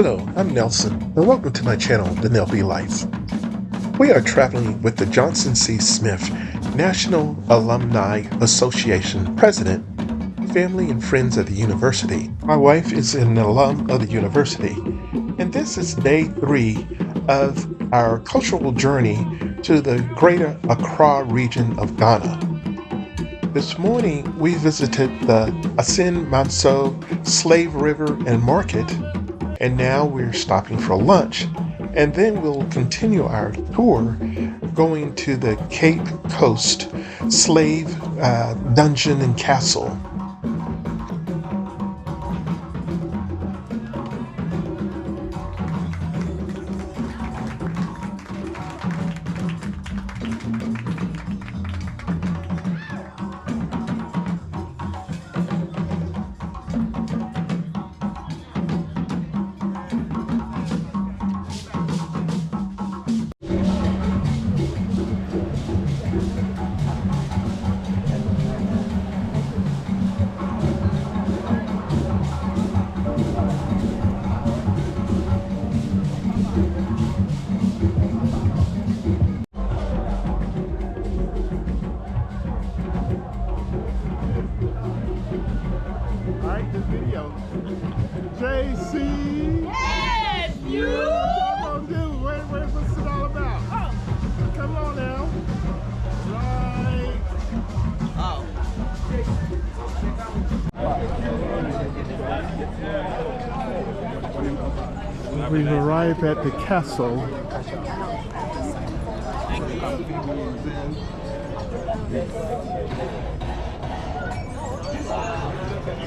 Hello, I'm Nelson, and welcome to my channel, The Nelby Life. We are traveling with the Johnson C. Smith National Alumni Association President, family and friends at the university. My wife is an alum of the university, and this is day 3 of our cultural journey to the Greater Accra region of Ghana. This morning, we visited the Assin, Manso, Slave River, and Market, and now we're stopping for lunch, and then we'll continue our tour going to the Cape Coast Slave Dungeon and Castle. JCSU. What y'all gonna do? What's it all about? Oh. Come on now. Right. Oh. We've arrived at the castle.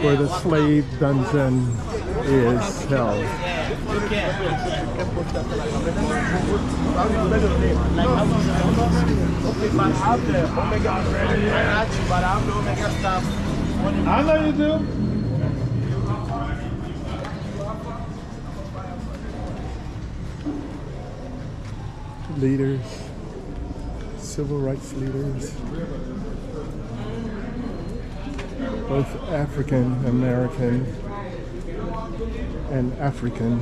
Where the slave dungeon is held. I know you do. Leaders, civil rights leaders, both African American and African.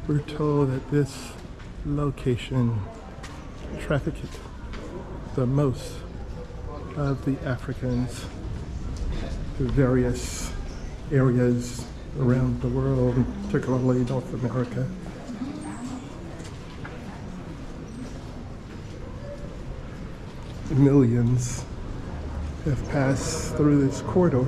We're told that this location trafficked the most of the Africans to various areas around the world, particularly North America. Millions have passed through this corridor.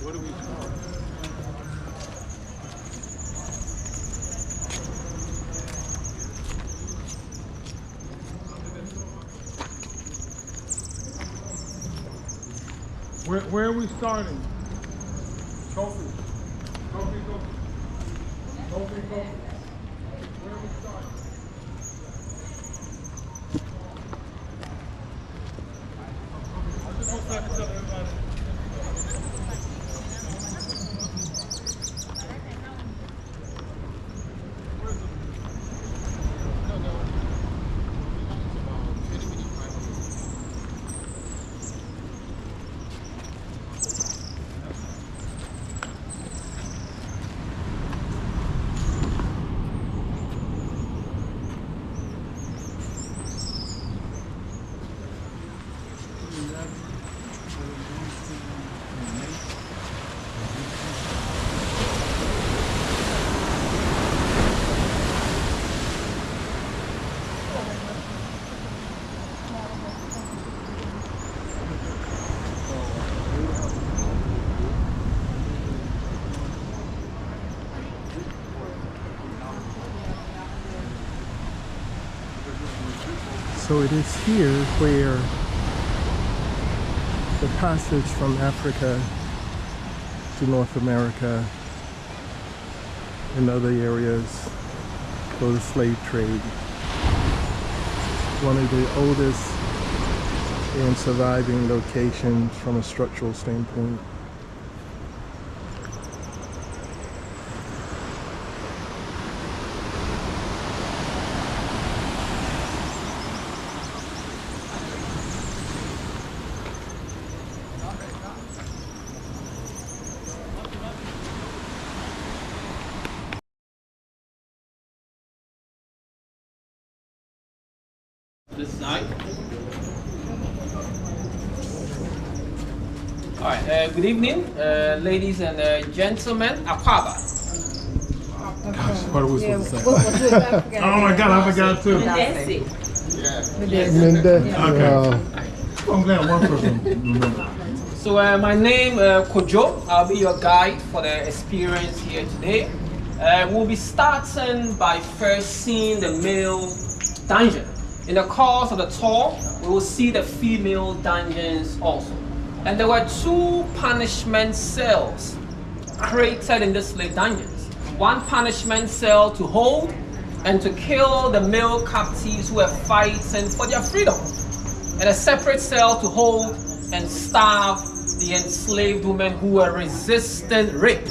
What do we call it? Where are we starting? Trophy. Trophy. Where are we starting? I just want to tell everybody. So it is here where the passage from Africa to North America and other areas for the slave trade. One of the oldest and surviving locations from a structural standpoint. This side. All right. Good evening, ladies and gentlemen. Akwaba. Gosh, what are we supposed to say? Oh my God, I forgot too. Okay. I'm glad one person remembered. So my name Kojo. I'll be your guide for the experience here today. We'll be starting by first seeing the male dungeon. In the course of the tour, we will see the female dungeons also. And there were two punishment cells created in the slave dungeons. One punishment cell to hold and to kill the male captives who were fighting for their freedom. And a separate cell to hold and starve the enslaved women who were resisting rape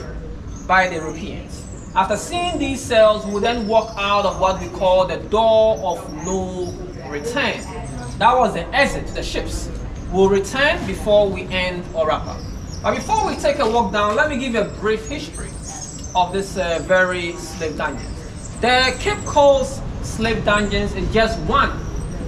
by the Europeans. After seeing these cells, we will then walk out of what we call the door of no return. That was the exit to the ships. We'll return before we end or wrap up. But before we take a walk down, let me give you a brief history of this very slave dungeon. The Cape Coast slave dungeons is just one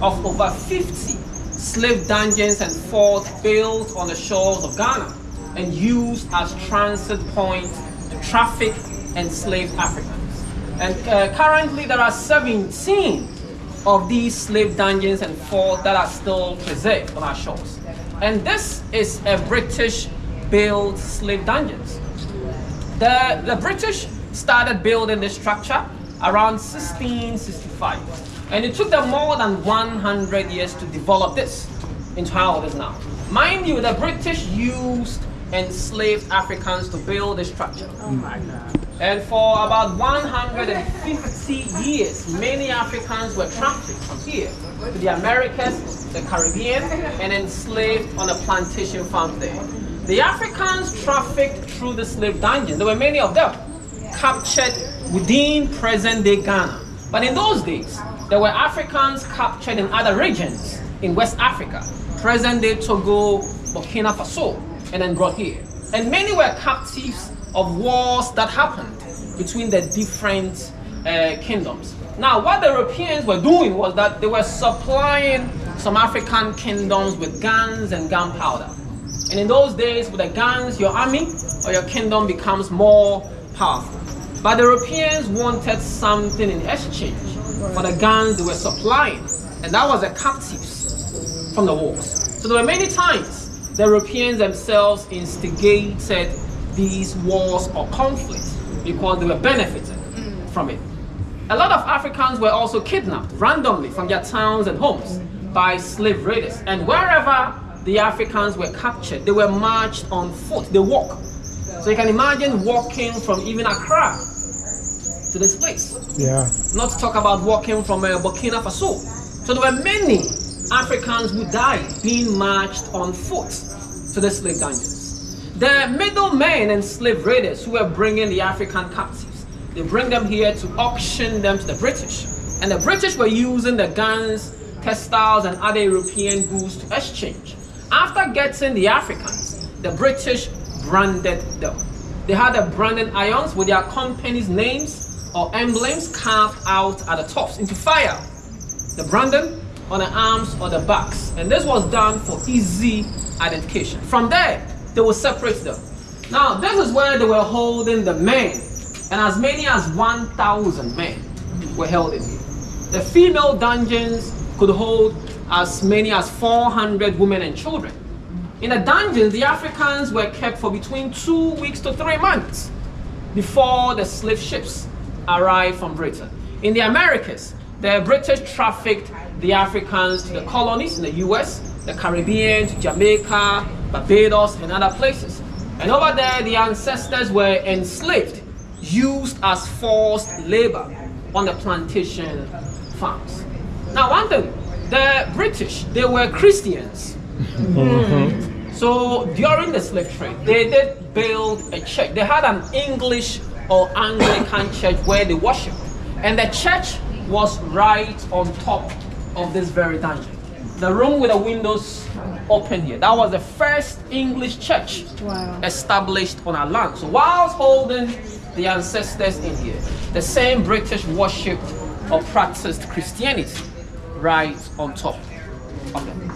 of over 50 slave dungeons and forts built on the shores of Ghana and used as transit points to traffic enslaved Africans. And currently there are 17 of these slave dungeons and forts that are still preserved on our shores. And this is a British-built slave dungeons. The British started building this structure around 1665. And it took them more than 100 years to develop this into how it is now. Mind you, the British used enslaved Africans to build this structure. Oh my God. And for about 150 years, many Africans were trafficked from here to the Americas, the Caribbean, and enslaved on a plantation farm there. The Africans trafficked through the slave dungeon. There were many of them captured within present-day Ghana. But in those days, there were Africans captured in other regions in West Africa, present-day Togo, Burkina Faso, and then brought here. And many were captives of wars that happened between the different kingdoms. Now, what the Europeans were doing was that they were supplying some African kingdoms with guns and gunpowder. And in those days, with the guns, your army or your kingdom becomes more powerful. But the Europeans wanted something in exchange for the guns they were supplying, and that was the captives from the wars. So there were many times the Europeans themselves instigated these wars or conflicts because they were benefiting from it. A lot of Africans were also kidnapped randomly from their towns and homes by slave raiders. And wherever the Africans were captured, they were marched on foot. They walk. So you can imagine walking from even Accra to this place. Yeah. Not to talk about walking from Burkina Faso. So there were many Africans who died being marched on foot to the slave dungeons. The middlemen and slave raiders who were bringing the African captives, they bring them here to auction them to the British. And the British were using the guns, textiles, and other European goods to exchange. After getting the Africans, the British branded them. They had the branding irons with their company's names or emblems carved out at the tops into fire. The branding on the arms or the backs. And this was done for easy identification. From there, they will separate them. Now, this is where they were holding the men, and as many as 1,000 men were held in here. The female dungeons could hold as many as 400 women and children. In the dungeons, the Africans were kept for between 2 weeks to 3 months before the slave ships arrived from Britain. In the Americas, the British trafficked the Africans to the colonies in the US, the Caribbean to Jamaica, Barbados, and other places. And over there, the ancestors were enslaved, used as forced labor on the plantation farms. Now, one thing, the British, they were Christians. So during the slave trade, they did build a church. They had an English or Anglican church where they worshipped. And the church was right on top of this very dungeon. The room with the windows open here. That was the first English church established on our land. So whilst holding the ancestors in here, the same British worshipped or practiced Christianity right on top of them.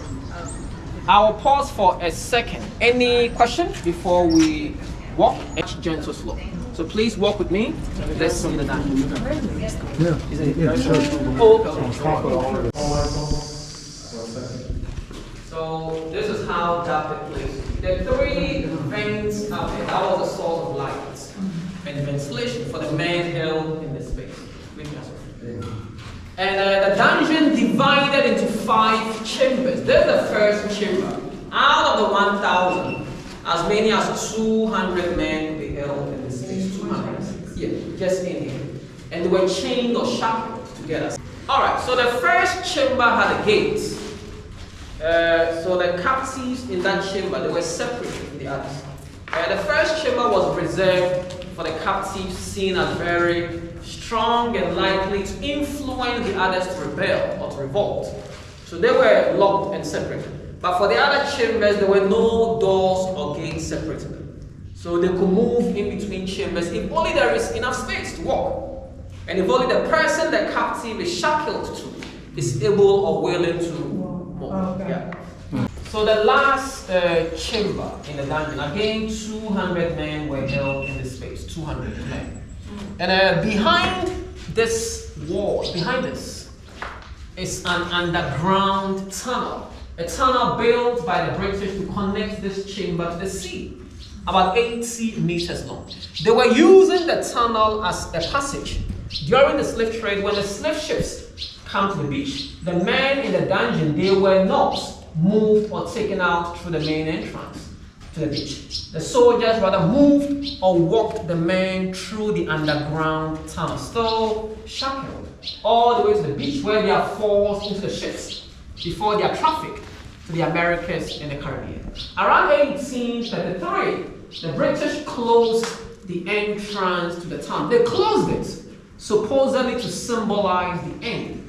I will pause for a second. Any questions before we walk? It's gentle slope. So please walk with me. Let's see the dungeon. Yeah, sure. So this is how that took place. The three vents out there, that was the source of light and ventilation for the men held in the space. And the dungeon divided into 5 chambers. This is the first chamber. Out of the 1,000, as many as 200 men were held in this space. 200. Yeah, just in here. And they were chained or shackled together. Alright, so the first chamber had a gate. So the captives in that chamber, they were separate from the others. The first chamber was reserved for the captives seen as very strong and likely to influence the others to rebel or to revolt. So they were locked and separated. But for the other chambers, there were no doors or gates separating them. So they could move in between chambers if only there is enough space to walk. And if only the person the captive is shackled to is able or willing to move. Okay. Yeah. So the last chamber in the dungeon, again 200 men were held in this space, 200 men. And behind this wall, behind this, is an underground tunnel. A tunnel built by the British to connect this chamber to the sea, about 80 meters long. They were using the tunnel as a passage. During the slave trade, when the slave ships come to the beach, the men in the dungeon, they were not moved or taken out through the main entrance to the beach. The soldiers rather moved or walked the men through the underground tunnel, still shackled, all the way to the beach where they are forced into the ships before they are trafficked to the Americas and the Caribbean. Around 1833, the British closed the entrance to the tunnel. They closed it supposedly to symbolize the end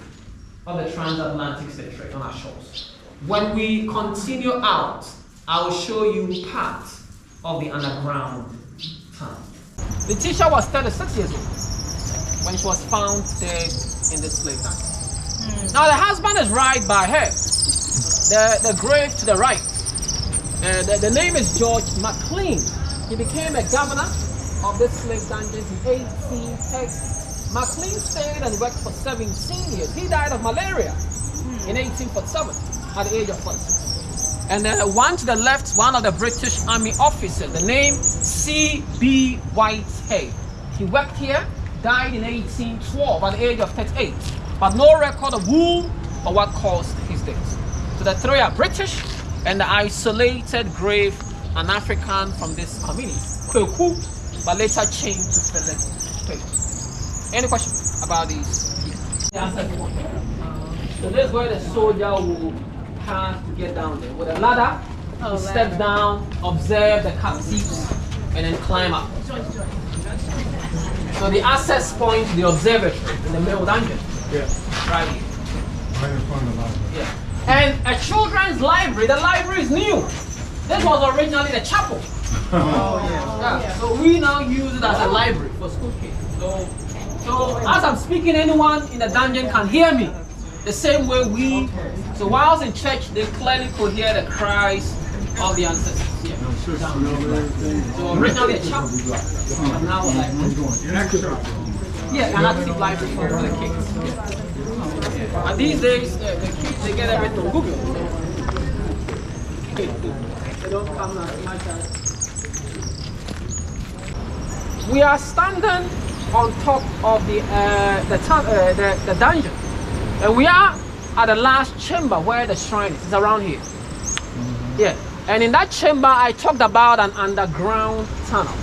of the transatlantic slave trade on our shores. When we continue out, I will show you part of the underground tunnel. The teacher was 36 years old when she was found dead in the slave line. Now the husband is right by her. The grave to the right. The name is George McLean. He became a governor of this slave dungeon in 1830. McLean stayed and worked for 17 years. He died of malaria in 1847 at the age of 46. And one to the left, one of the British Army officers, the name C.B. Whitehead. He worked here, died in 1812 at the age of 38, but no record of who or what caused his death. So the three are British, and the isolated grave, an African from this community, Kweku, but later changed to Philip. Any question about these? Yeah. So this is where the soldier will have to get down there. With a ladder, he steps down, observe the captives, and then climb up. So the access point to the observatory in the middle dungeon. Yeah. Right here. Right in front of the library. Yeah. And a children's library. The library is new. This was originally the chapel. Yeah. So we now use it as a library for school kids. So as I'm speaking, anyone in the dungeon can hear me. The same way we. So while I was in church, they clearly could hear the cries of the ancestors. Yeah. So originally a chapel, but now a library. Yeah, an active library for the kids. Yeah. And these days, the kids, they get everything on Google. They don't come as much as. We are standing on top of the dungeon, and we are at the last chamber where the shrine is. It's around here. Yeah. And in that chamber, I talked about an underground tunnel.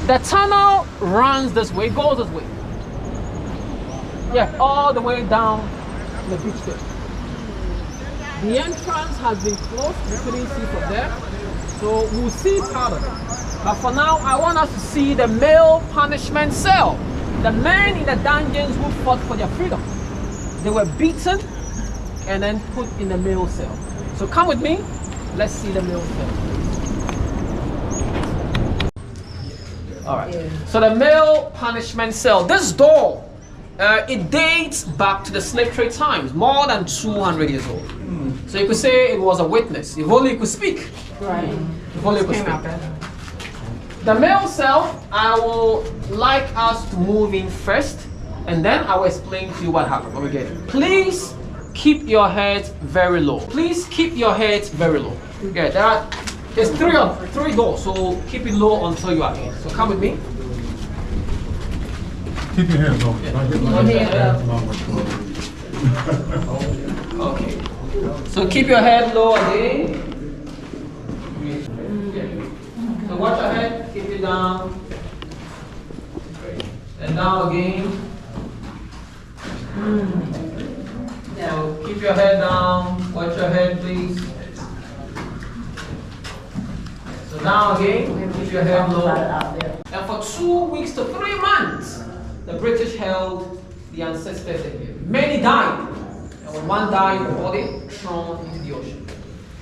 The tunnel runs this way, goes this way. Yeah, all the way down the beach there. The entrance has been closed. We couldn't see from there. So we'll see part of it. But for now, I want us to see the male punishment cell. The men in the dungeons who fought for their freedom. They were beaten and then put in the male cell. So come with me. Let's see the male cell. All right. Yeah. So the male punishment cell. This door, it dates back to the slave trade times, more than 200 years old. So you could say it was a witness. If only you could speak. Right. If only you could speak. The male cell, I will like us to move in first, and then I will explain to you what happened when we get it. Please keep your head very low. Please keep your head very low. Yeah, there's three doors, so keep it low until you are in. So come with me. Keep your hands open. Okay. So keep your head low again. So watch your head, keep it down. And down again. So keep your head down. Watch your head, please. So down again, keep your head low. And for 2 weeks to 3 months, the British held the ancestors here. Many died. And when one died, the body thrown into the ocean.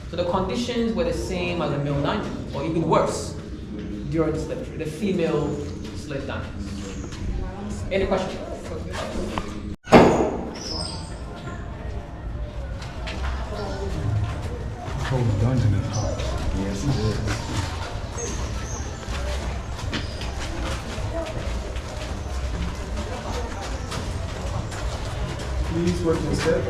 So the conditions were the same as the male dungeon, or even worse, during slavery, the female slave dungeons. Any questions? The whole dungeon is hot. Yes, it is. Please work your step.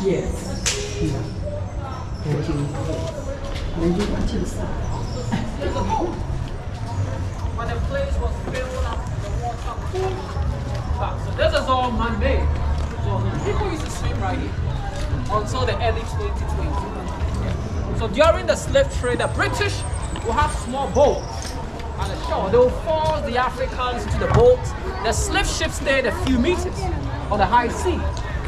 Yes. Thank you. Then you want to the side. When the place was filled up, the water cooled back. So this is all man-made. So people used to swim right here until the early 2020s. So during the slave trade, the British will have small boats at the shore. They will force the Africans into the boats. The slave ships stayed a few meters on the high sea.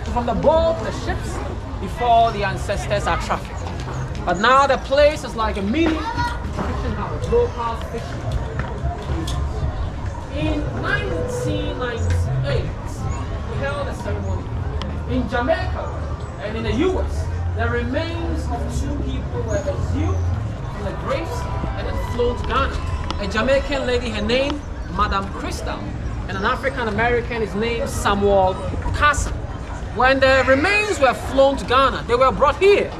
So from the boat to the ships before the ancestors are trafficked. But now the place is like a mini fishing house, local fishing. In 1998, we held a ceremony. In Jamaica and in the US, the remains of 2 people were exhumed from the graves and then flown to Ghana. A Jamaican lady, her name, Madame Crystal, and an African American, his name, Samuel Carson. When the remains were flown to Ghana, they were brought here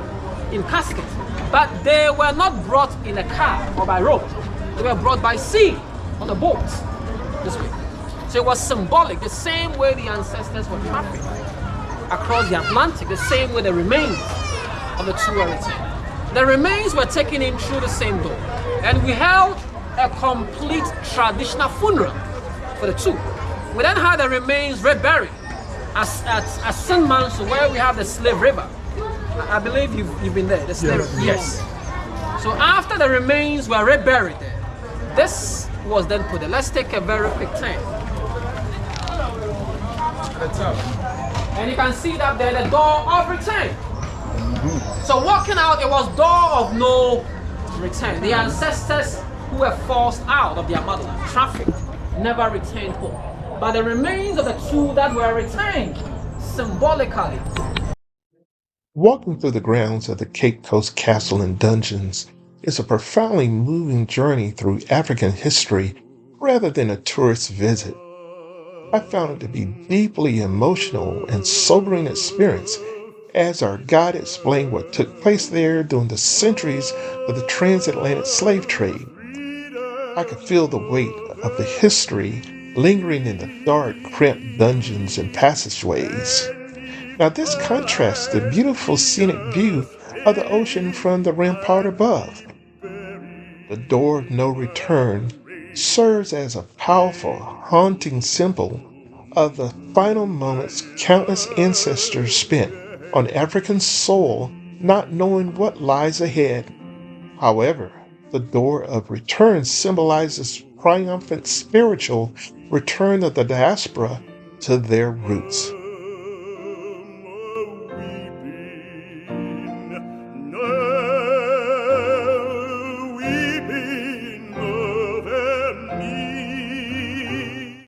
in caskets, but they were not brought in a car or by road. They were brought by sea on a boat this way. So it was symbolic, the same way the ancestors were trafficked across the Atlantic, the same way the remains of the 2 were retained. The remains were taken in through the same door, and we held a complete traditional funeral for the 2. We then had the remains reburied at Assin, Manso, where we have the slave river. I believe you've been there, the slave river. Yes. So after the remains were reburied there, this was then put there. Let's take a very quick turn. And you can see that there, the door of return. So walking out, it was door of no return. The ancestors who were forced out of their motherland, trafficked, never returned home. But the remains of the 2 that were retained, symbolically. Walking through the grounds of the Cape Coast Castle and Dungeons is a profoundly moving journey through African history rather than a tourist visit. I found it to be deeply emotional and sobering experience as our guide explained what took place there during the centuries of the transatlantic slave trade. I could feel the weight of the history lingering in the dark, cramped dungeons and passageways. Now, this contrasts the beautiful scenic view of the ocean from the rampart above. The door of no return serves as a powerful, haunting symbol of the final moments countless ancestors spent on African soil, not knowing what lies ahead. However, the door of return symbolizes triumphant spiritual return of the diaspora to their roots.